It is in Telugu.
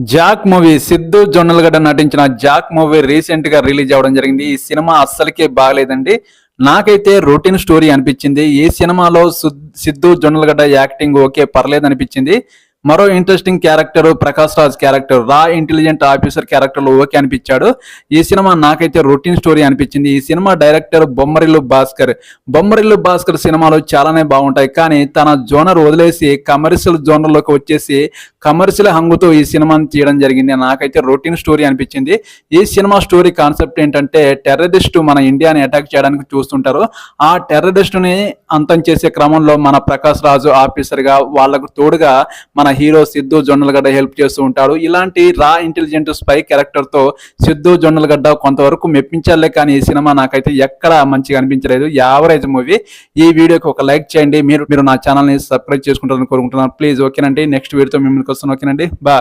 జాక్ మూవీ సిద్ధు జొన్నలగడ్డ నటించిన జాక్ మూవీ రీసెంట్ గా రిలీజ్ అవ్వడం జరిగింది. ఈ సినిమా అస్సలకే బాగలేదండి. నాకైతే రొటీన్ స్టోరీ అనిపించింది. ఈ సినిమాలో సిద్ధు జొన్నలగడ్డ యాక్టింగ్ ఓకే పర్లేదు అనిపించింది. మరో interesting character Prakash Raj character రా ఇంటెలిజెంట్ ఆఫీసర్ క్యారెక్టర్ లో ఓకే అనిపించాడు. ఈ సినిమా నాకైతే రొటీన్ స్టోరీ అనిపించింది. ఈ సినిమా డైరెక్టర్ బొమ్మరిల్లు భాస్కర్ సినిమాలు చాలానే బాగుంటాయి, కానీ తన జోనర్ వదిలేసి కమర్షియల్ జోనర్ లోకి వచ్చేసి కమర్షియల్ హంగుతో ఈ సినిమాని తీయడం జరిగింది. నాకైతే రొటీన్ స్టోరీ అనిపించింది. ఈ సినిమా స్టోరీ కాన్సెప్ట్ ఏంటంటే టెర్రరిస్ట్ మన ఇండియాని అటాక్ చేయడానికి చూస్తుంటారు. ఆ టెర్రరిస్ట్ ని అంతం చేసే క్రమంలో మన ప్రకాష్ రాజు ఆఫీసర్ గా వాళ్ళకు తోడుగా మన హీరో సిద్ధు జొన్నలగడ్డ హెల్ప్ చేస్తూ ఉంటాడు. ఇలాంటి రా ఇంటెలిజెంట్ స్పై క్యారెక్టర్ తో సిద్ధు జొన్నలగడ్డ కొంతవరకు మెప్పించాలే, కానీ ఈ సినిమా నాకైతే ఎక్కడ మంచిగా అనిపించలేదు. Average movie. ఈ వీడియోకి ఒక లైక్ చేయండి. మీరు నా ఛానల్ ని సబ్స్క్రైబ్ చేసుకుంటారని కోరుకుంటున్నాను. ప్లీజ్ ఓకేనండి. నెక్స్ట్ వీడియోతో మిమ్మల్ని వస్తాను. ఓకేనండి, బాయ్.